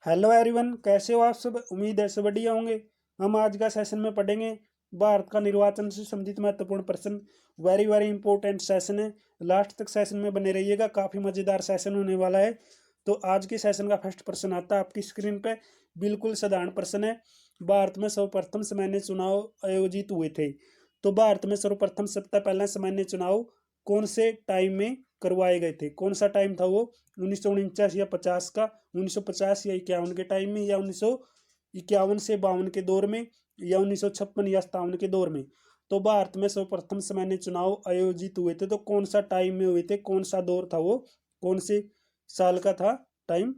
Hello everyone, कैसे हो आप सब। उम्मीद है सब बढ़िया होंगे। हम आज का सेशन में पढ़ेंगे भारत का निर्वाचन से संबंधित महत्वपूर्ण प्रश्न। वेरी वेरी इंपॉर्टेंट सेशन है। लास्ट तक सेशन में बने रहिएगा, काफ़ी मज़ेदार सेशन होने वाला है। तो आज के सेशन का फर्स्ट प्रश्न आता है आपकी स्क्रीन पे। बिल्कुल साधारण प्रश्न है। भारत में सर्वप्रथम सामान्य चुनाव आयोजित हुए थे। तो भारत में सर्वप्रथम सबसे पहला सामान्य चुनाव कौन से टाइम में करवाए गए थे, कौन सा टाइम था वो। 1949 या 50 का, 1950 या 51 के टाइम में, या 1951 से 52 के दौर में, या 1956 या 57 के दौर में। तो भारत में सर्वप्रथम सामान्य चुनाव आयोजित हुए थे, तो कौन सा टाइम में हुए थे, कौन सा दौर था वो, कौन से साल का था टाइम।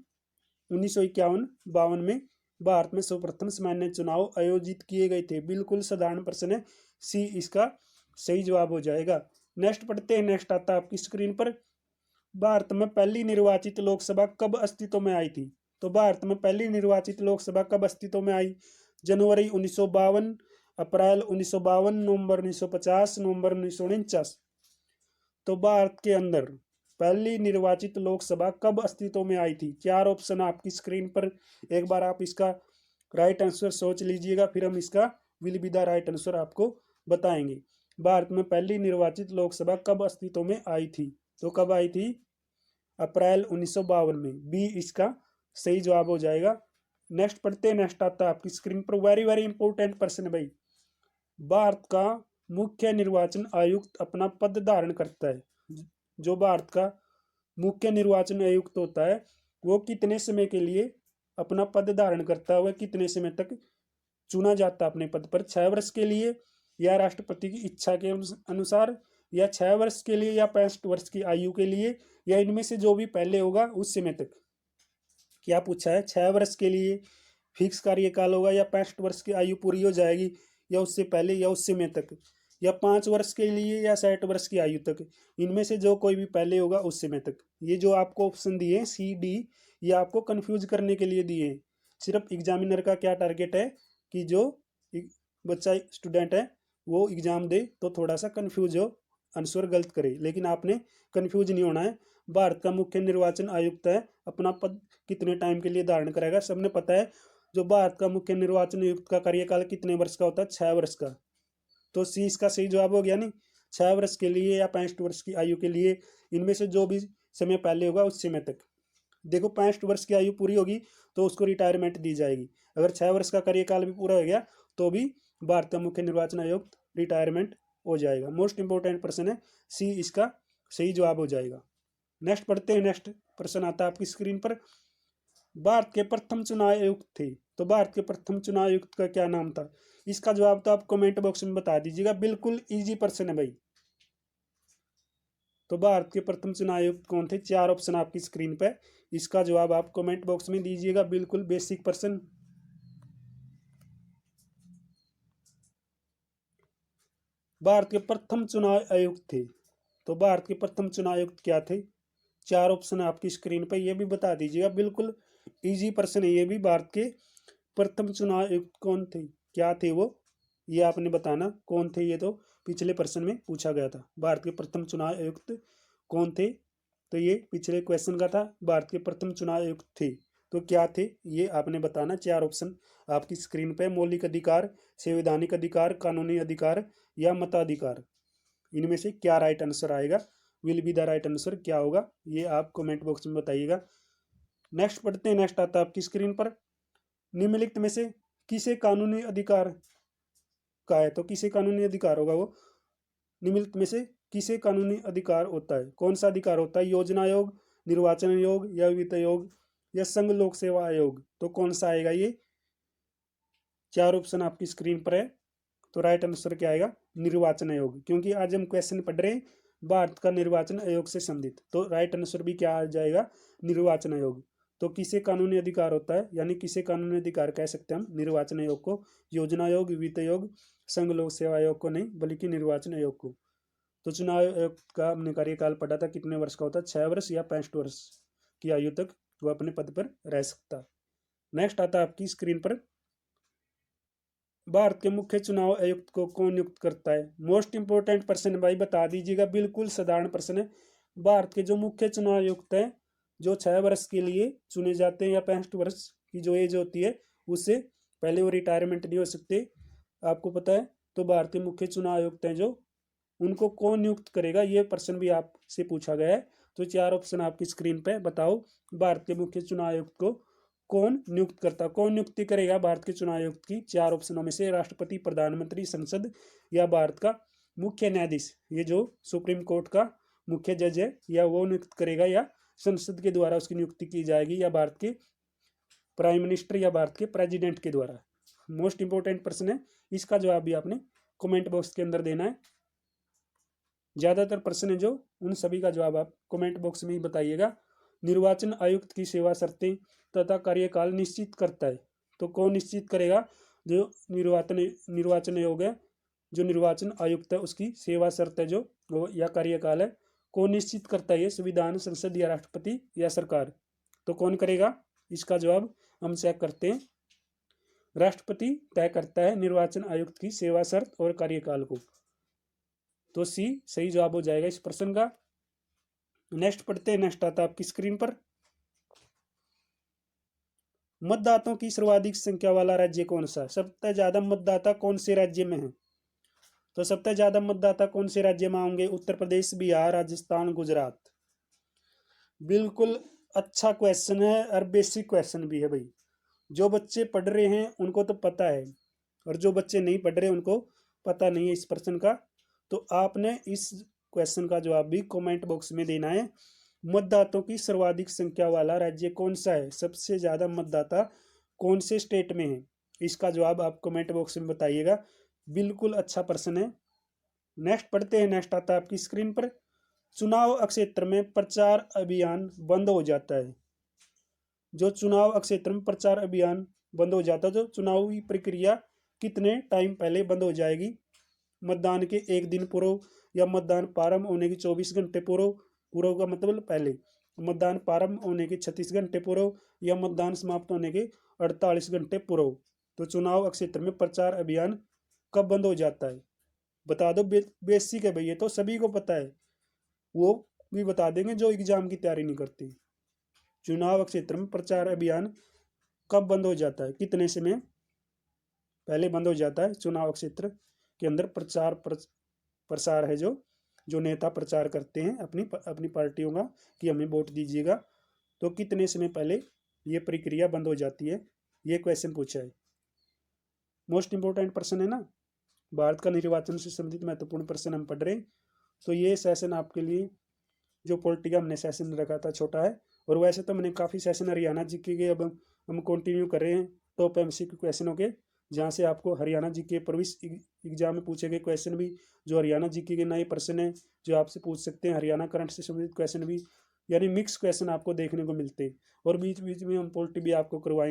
1951 52 में भारत में सर्वप्रथम सामान्य चुनाव आयोजित किए गए थे। बिल्कुल साधारण प्रश्न है, सी इसका सही जवाब हो जाएगा। नेक्स्ट पढ़ते हैं। नेक्स्ट आता है आपकी स्क्रीन पर। भारत में पहली निर्वाचित लोकसभा कब अस्तित्व में आई थी। तो भारत में पहली निर्वाचित लोकसभा कब अस्तित्व में आई। जनवरी 1952, अप्रैल 1952, नवंबर 1950, नवंबर 1949। तो भारत के अंदर पहली निर्वाचित लोकसभा कब अस्तित्व में आई थी। चार ऑप्शन आपकी स्क्रीन पर। एक बार आप इसका राइट आंसर सोच लीजिएगा, फिर हम इसका will be the right answer आपको बताएंगे। भारत में पहली निर्वाचित लोकसभा कब अस्तित्व में आई थी। तो कब आई थी, अप्रैल 1952 में। बी इसका सही जवाब हो जाएगा। नेक्स्ट पढ़ते हैं। नेक्स्ट आता है आपकी स्क्रीन पर। वेरी वेरी इंपॉर्टेंट प्रश्न है भाई। भारत का मुख्य निर्वाचन आयुक्त अपना पद धारण करता है। जो भारत का मुख्य निर्वाचन आयुक्त होता है वो कितने समय के लिए अपना पद धारण करता है, वह कितने समय तक चुना जाता है अपने पद पर। 6 वर्ष के लिए, या राष्ट्रपति की इच्छा के अनुसार, या 6 वर्ष के लिए, या 65 वर्ष की आयु के लिए, या इनमें से जो भी पहले होगा उस समय तक। क्या पूछा है, 6 वर्ष के लिए फिक्स कार्यकाल होगा, या 65 वर्ष की आयु पूरी हो जाएगी, या उससे पहले, या उस समय तक, या 5 वर्ष के लिए, या 60 वर्ष की आयु तक। इनमें से जो कोई भी पहले होगा उस समय तक। ये जो आपको ऑप्शन दिए हैं सी डी, ये आपको कंफ्यूज करने के लिए दिए हैं। सिर्फ एग्जामिनर का क्या टारगेट है कि जो बच्चा स्टूडेंट है वो एग्जाम दे तो थोड़ा सा कंफ्यूज हो, आंसर गलत करे, लेकिन आपने कंफ्यूज नहीं होना है। भारत का मुख्य निर्वाचन आयुक्त है, अपना पद कितने टाइम के लिए धारण करेगा सबने पता है। जो भारत का मुख्य निर्वाचन आयुक्त का कार्यकाल कितने वर्ष का होता है, 6 वर्ष का। तो सी इसका सही जवाब हो गया। नहीं, 6 वर्ष के लिए या 65 वर्ष की आयु के लिए, इनमें से जो भी समय पहले होगा उस समय तक। देखो 65 वर्ष की आयु पूरी होगी तो उसको रिटायरमेंट दी जाएगी। अगर 6 वर्ष का कार्यकाल भी पूरा हो गया तो भी भारत का मुख्य निर्वाचन आयुक्त रिटायरमेंट हो जाएगा। मोस्ट इंपोर्टेंट प्रश्न है, सी इसका सही जवाब हो जाएगा। नेक्स्ट पढ़ते हैं। नेक्स्ट प्रश्न आता है आपकी स्क्रीन पर। भारत के प्रथम चुनाव आयुक्त थे। तो भारत के प्रथम चुनाव आयुक्त का क्या नाम था। इसका जवाब तो आप कमेंट बॉक्स में बता दीजिएगा। बिल्कुल इजी प्रश्न है भाई। तो भारत के प्रथम चुनाव आयुक्त कौन थे। चार ऑप्शन आपकी स्क्रीन पे। इसका जवाब आप कमेंट बॉक्स में दीजिएगा। बिल्कुल बेसिक प्रश्न। भारत के प्रथम चुनाव आयुक्त थे। तो भारत के प्रथम चुनाव आयुक्त क्या थे। चार ऑप्शन आपकी स्क्रीन पे, ये भी बता दीजिएगा। बिल्कुल इजी प्रश्न है ये भी। भारत के प्रथम चुनाव आयुक्त कौन थे, क्या थे वो, ये आपने बताना कौन थे। ये तो पिछले प्रश्न में पूछा गया था, भारत के प्रथम चुनाव आयुक्त कौन थे। तो ये पिछले क्वेश्चन का था, भारत के प्रथम चुनाव आयुक्त थे तो क्या थे ये आपने बताना। चार ऑप्शन आपकी स्क्रीन पे। मौलिक अधिकार, संवैधानिक अधिकार, कानूनी अधिकार, या मताधिकार। इनमें से क्या राइट आंसर आएगा, will be the right answer क्या होगा, ये आप कमेंट बॉक्स में बताइएगा। नेक्स्ट पढ़ते हैं। नेक्स्ट आता है आपकी स्क्रीन पर। निम्नलिखित में से किसे कानूनी अधिकार का है। तो किसे कानूनी अधिकार होगा वो। निम्नलिखित में से किसे कानूनी अधिकार होता है, कौन सा अधिकार होता है। योजना आयोग, निर्वाचन आयोग, या वित्त आयोग, या संघ लोक सेवा आयोग। तो कौन सा आएगा ये। चार ऑप्शन आपकी स्क्रीन पर है। तो राइट आंसर क्या आएगा, निर्वाचन आयोग। क्योंकि आज हम क्वेश्चन पढ़ रहे हैं भारत का निर्वाचन आयोग से संबंधित, तो राइट आंसर भी क्या आ जाएगा, निर्वाचन आयोग। तो किसे कानूनी अधिकार होता है, यानी किसे कानूनी अधिकार कह सकते हैं हम, निर्वाचन आयोग को। योजना आयोग, वित्त आयोग, संघ लोक सेवा आयोग को नहीं, बल्कि निर्वाचन आयोग को। तो चुनाव आयोग का हमने कार्यकाल पढ़ा था कितने वर्ष का होता है, 6 वर्ष या 65 वर्ष की आयु तक वह अपने पद पर रह सकता। नेक्स्ट आता है आपकी स्क्रीन पर। भारत के मुख्य चुनाव आयुक्त को कौन नियुक्त करता है। मोस्ट इंपोर्टेंट प्रश्न भाई, बता दीजिएगा। बिल्कुल साधारण प्रश्न है। भारत के जो मुख्य चुनाव आयुक्त है जो 6 वर्ष के लिए चुने जाते हैं या 65 वर्ष की जो एज होती है उससे पहले वो रिटायरमेंट नहीं हो सकते, आपको पता है। तो भारतीय मुख्य चुनाव आयुक्त हैं जो, उनको कौन नियुक्त करेगा, ये प्रश्न भी आपसे पूछा गया है। तो 4 ऑप्शन आपकी स्क्रीन पे, बताओ भारतीय मुख्य चुनाव आयुक्त को कौन नियुक्त करता, कौन नियुक्ति करेगा भारत के चुनाव आयुक्त की। 4 ऑप्शनों में से राष्ट्रपति, प्रधानमंत्री, संसद या भारत का मुख्य न्यायाधीश, ये जो सुप्रीम कोर्ट का मुख्य जज है, या वो नियुक्त करेगा, या संसद के द्वारा उसकी नियुक्ति की जाएगी, या भारत के प्राइम मिनिस्टर या भारत के प्रेसिडेंट के द्वारा। मोस्ट इंपोर्टेंट प्रश्न है, इसका जवाब भी आपने कमेंट बॉक्स के अंदर देना है। ज्यादातर प्रश्न है जो, उन सभी का जवाब आप कमेंट बॉक्स में ही बताइएगा। निर्वाचन आयुक्त की सेवा शर्तें तथा कार्यकाल निश्चित करता है, तो कौन निश्चित करेगा, जो निर्वाचन आयोग है, जो निर्वाचन आयुक्त है उसकी सेवा शर्त है जो वो या कार्यकाल है, कौन निश्चित करता है, संविधान, संसद या राष्ट्रपति या सरकार। तो कौन करेगा, इसका जवाब हम चेक करते हैं। राष्ट्रपति तय करता है निर्वाचन आयुक्त की सेवा शर्त और कार्यकाल को। तो सी सही जवाब हो जाएगा इस प्रश्न का। नेक्स्ट पढ़ते हैं, नेक्स्ट आता है आपकी स्क्रीन पर। मतदाताओं की सर्वाधिक संख्या वाला राज्य कौन सा है, सबसे ज्यादा मतदाता कौन से राज्य में है। तो सबसे ज्यादा मतदाता कौन से राज्य में होंगे, उत्तर प्रदेश, बिहार, राजस्थान, गुजरात। बिल्कुल अच्छा क्वेश्चन है और बेसिक क्वेश्चन भी है भाई। जो बच्चे पढ़ रहे हैं उनको तो पता है, और जो बच्चे नहीं पढ़ रहे उनको पता नहीं है इस प्रश्न का। तो आपने इस क्वेश्चन का जवाब भी कमेंट बॉक्स में देना है। मतदाताओं की सर्वाधिक संख्या वाला राज्य कौन सा है, सबसे ज्यादा मतदाता कौन से स्टेट में है, इसका जवाब आप कमेंट बॉक्स में बताइएगा। बिल्कुल अच्छा प्रश्न है। नेक्स्ट पढ़ते हैं, नेक्स्ट आता है आपकी स्क्रीन पर। चुनाव क्षेत्र में प्रचार अभियान बंद हो जाता है। जो चुनाव क्षेत्र में प्रचार अभियान बंद हो जाता है, तो चुनावी प्रक्रिया कितने टाइम पहले बंद हो जाएगी, मतदान के 1 दिन पूर्व, या मतदान प्रारंभ होने के 24 घंटे पूर्व, पूर्व का मतलब पहले, मतदान प्रारंभ होने के 36 घंटे पूर्व, या मतदान समाप्त होने के 48 घंटे पूर्व। तो चुनाव क्षेत्र में प्रचार अभियान कब बंद हो जाता है, बता दो। बेसिक है भाई, ये तो सभी को पता है, वो भी बता देंगे जो एग्जाम की तैयारी नहीं करते। चुनाव क्षेत्र में प्रचार अभियान कब बंद हो जाता है, कितने समय पहले बंद हो जाता है। चुनाव क्षेत्र के अंदर प्रसार है, जो नेता प्रचार करते हैं अपनी पार्टियों का कि हमें वोट दीजिएगा, तो कितने समय पहले ये प्रक्रिया बंद हो जाती है, ये क्वेश्चन पूछा है। मोस्ट इंपोर्टेंट प्रश्न है ना, भारत का निर्वाचन से संबंधित महत्वपूर्ण प्रश्न हम पढ़ रहे हैं। तो ये सेशन आपके लिए, जो पॉलिटी का हमने सेशन रखा था, छोटा है। और वैसे तो मैंने काफ़ी सेशन हरियाणा जीके के अब हम कंटिन्यू कर रहे हैं, टॉप एमसीक्यू क्वेश्चनों के, जहाँ से आपको हरियाणा जीके प्रवेश एग्जाम में पूछे गए क्वेश्चन भी, जो हरियाणा जीके के नए प्रश्न है जो आपसे पूछ सकते हैं, हरियाणा करंट से संबंधित क्वेश्चन भी, यानी मिक्स क्वेश्चन आपको देखने को मिलते हैं। और बीच बीच में हम पॉलिटी भी आपको करवाएंगे।